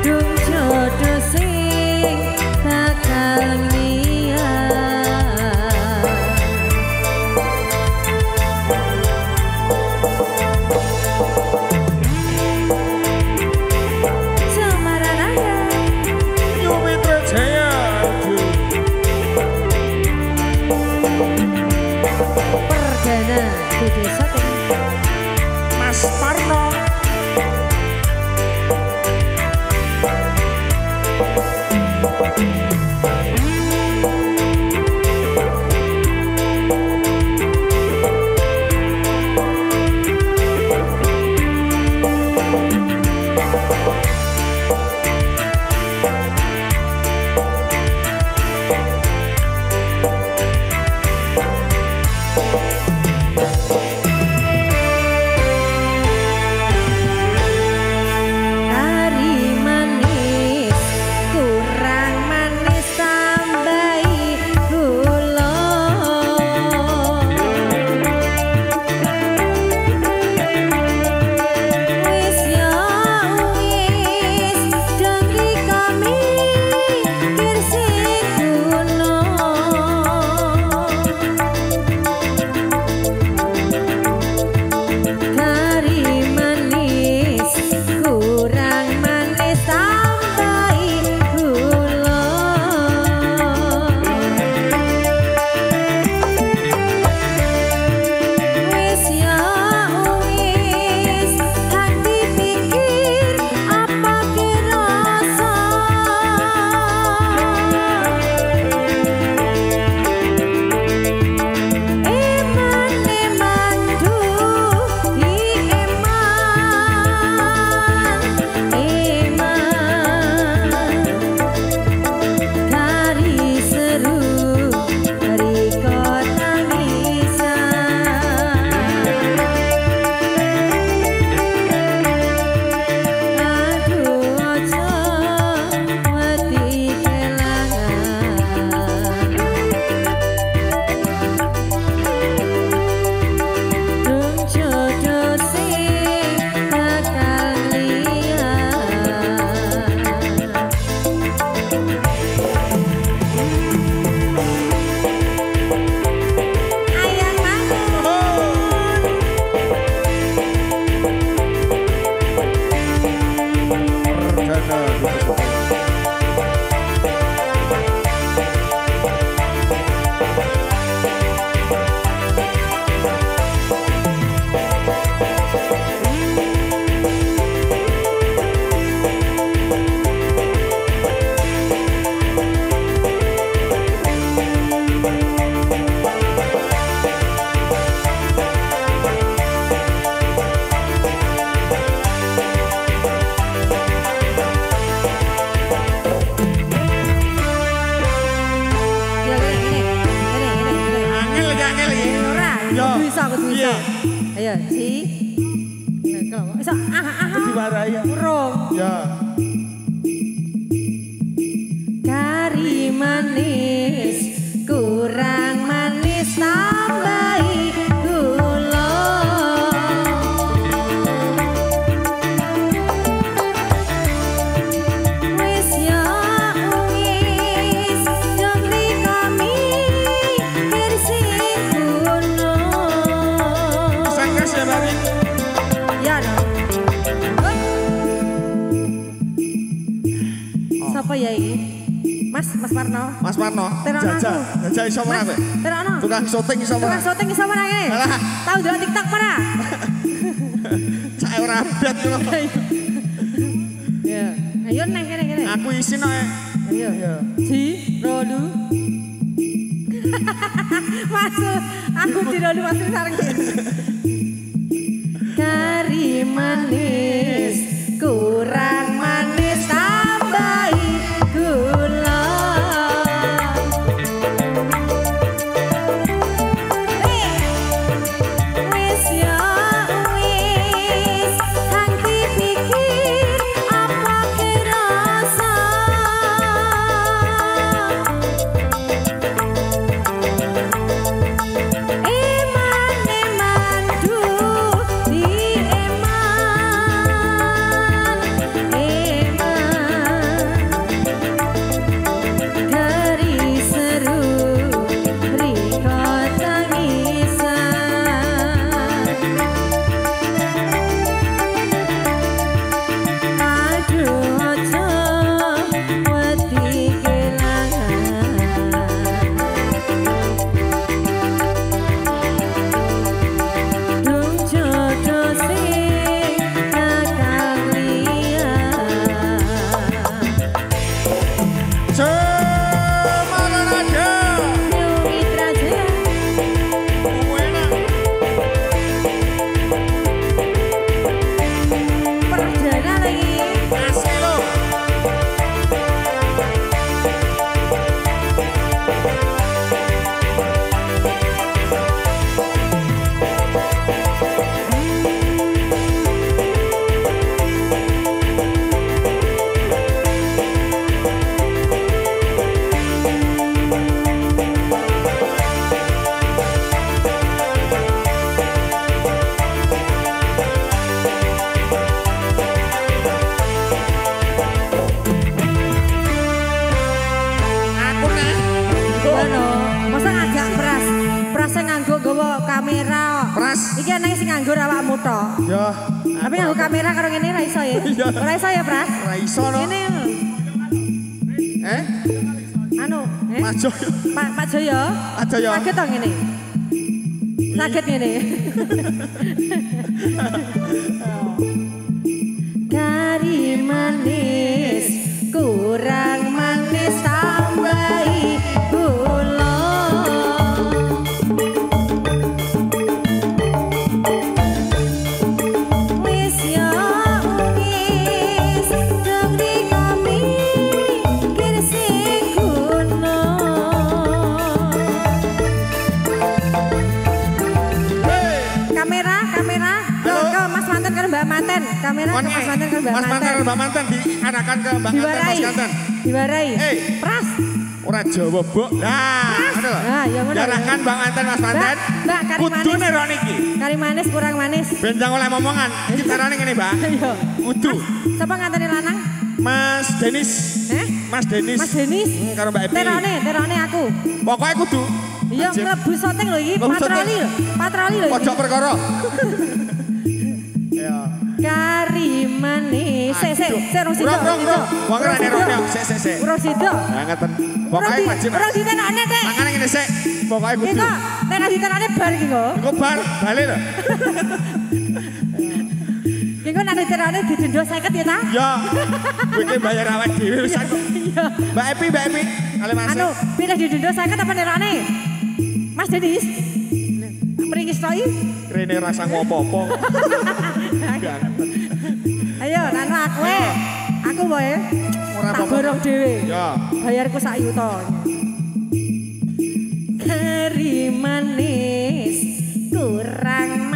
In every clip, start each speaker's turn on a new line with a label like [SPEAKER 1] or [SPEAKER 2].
[SPEAKER 1] Dung jodoh Ayo, si. Iso
[SPEAKER 2] diwarai ya.
[SPEAKER 1] Urung.
[SPEAKER 2] Ya.
[SPEAKER 1] Kari manis kurang manis tambahi gula. Wis ya wis jemri kami bersih guna.
[SPEAKER 2] Sangkas ya Bari.
[SPEAKER 1] Ya no. Siapa ya ini? Mas Parno.
[SPEAKER 2] Mas Parno.
[SPEAKER 1] Jajah.
[SPEAKER 2] Jajah iso mana kowe?
[SPEAKER 1] Terono.
[SPEAKER 2] Tukang syuting iso mana?
[SPEAKER 1] Tukang syuting iso mana ini? Tahu dulu TikTok mana?
[SPEAKER 2] Cak ora update lho.
[SPEAKER 1] Ya. Ayo neng kene.
[SPEAKER 2] Aku isin kok.
[SPEAKER 1] Ayo. Di rolu. Masuk. Aku di rolu masuk sareng. Kari manis kurang manis tambahi gula. Wis ya wis hang dipikir apa kerasa. Eman du di dari seru riko tangisan. Aduh ojo wedi kelangan. Dung jodoh sing bakal liyan.
[SPEAKER 2] Semangat aja.
[SPEAKER 1] New Mitra Jaya. Perdana lagi.
[SPEAKER 2] Asik lo. Aku nih.
[SPEAKER 1] Ono, masa ngajak pras. Prasnya nganggo gawa kamera.
[SPEAKER 2] Pras.
[SPEAKER 1] Iki anake sing nganggo awakmu tok.
[SPEAKER 2] Ya.
[SPEAKER 1] Tapi nganggo kamera karo ngene ra iso ya.
[SPEAKER 2] Iya.
[SPEAKER 1] Ora iso ya, Pras?
[SPEAKER 2] Ora iso no.
[SPEAKER 1] Ngene. Anu,
[SPEAKER 2] Mas Joyo.
[SPEAKER 1] Pak Joyo.
[SPEAKER 2] Pak Joyo.
[SPEAKER 1] Saged to ngene. Saged ngene. Kari manis kurang manis tambahi gula. Wis ya wis jemri kami kirsing guna. Kamera. Ke Mas Manten karo Mbak Manten. Kamera ke Mas Manten karo Mbak
[SPEAKER 2] Mas Manten
[SPEAKER 1] Manten.
[SPEAKER 2] Mbak Manten diarahkan ke Mbak Manten
[SPEAKER 1] Diwarai.
[SPEAKER 2] Mas Kanten.
[SPEAKER 1] Diwarai. Pras.
[SPEAKER 2] Ora Jawa, Bok. Nah, ngono lho.
[SPEAKER 1] Nah, ya ngono.
[SPEAKER 2] Diarahkan Mbak Manten Mas Manten.
[SPEAKER 1] Mbak, kari
[SPEAKER 2] Kudu
[SPEAKER 1] manis.
[SPEAKER 2] nek niki.
[SPEAKER 1] Kari manis kurang manis.
[SPEAKER 2] Benjang oleh momongan. Iki carane ngene, Mbak.
[SPEAKER 1] Ayo.
[SPEAKER 2] Kudu.
[SPEAKER 1] Siapa nganteni lanang?
[SPEAKER 2] Mas Denis. Mas Denis.
[SPEAKER 1] Mas Denis.
[SPEAKER 2] Karo Mbak Epi.
[SPEAKER 1] Terone aku.
[SPEAKER 2] Pokoknya kudu.
[SPEAKER 1] Iya, mlebu syuting lho iki,
[SPEAKER 2] Mlebu
[SPEAKER 1] patroli lho. Patroli lho iki.
[SPEAKER 2] Pojok perkara. Ya.
[SPEAKER 1] Kari manis. Sik, rong sida.
[SPEAKER 2] Rong. Wong ora nerone. Sik.
[SPEAKER 1] Urung sida.
[SPEAKER 2] Ya ngeten. Pokoknya wajib.
[SPEAKER 1] Urung ditenokne, Tek.
[SPEAKER 2] Makane ngene sik. Pokoknya kudu.
[SPEAKER 1] Iki kok nek ditenokne bar iki kok.
[SPEAKER 2] Iku bar balik lho.
[SPEAKER 1] Iki kok nek ditenokne didenda 50 ya ta?
[SPEAKER 2] Ya. Kowe iki bayar awak dhewe wis aku.
[SPEAKER 1] Iya.
[SPEAKER 2] Mbak Epi. Kali Mas.
[SPEAKER 1] Anu, pilih didenda 50 apa nerone? Mas Denis. Mriki stoi.
[SPEAKER 2] Rene rasa ngopo-opo.
[SPEAKER 1] Ayo, nanu aku Aku wae.
[SPEAKER 2] Ora
[SPEAKER 1] Tak
[SPEAKER 2] apa-apa.
[SPEAKER 1] borong dhewe.
[SPEAKER 2] Ya.
[SPEAKER 1] Bayarku sak yuta. Kari manis kurang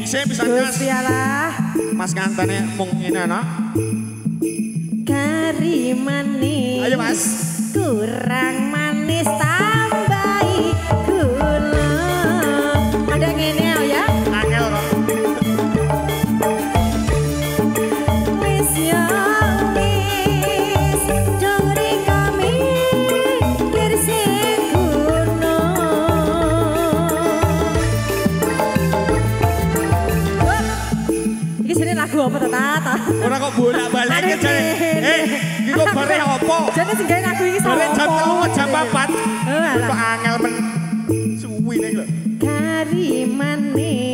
[SPEAKER 2] sih bisa Mas.
[SPEAKER 1] Gusti Allah.
[SPEAKER 2] Mas ngantene mung ngene ana.
[SPEAKER 1] Kari manis.
[SPEAKER 2] Ayo Mas.
[SPEAKER 1] Kurang manis tambahi gula. Ada ngene ya?
[SPEAKER 2] Angel kok.
[SPEAKER 1] Wis ya wis, dongri kami kirsing iki sini lagu apa to Tata?
[SPEAKER 2] Ora kok bolak-balik ke jane. Iki kok bare apa?
[SPEAKER 1] Jane sing gawe lagu iki sapa?
[SPEAKER 2] Bare jam 3 jam 4.
[SPEAKER 1] Alah.
[SPEAKER 2] Kok angel men suwi nek lho.
[SPEAKER 1] Kari manis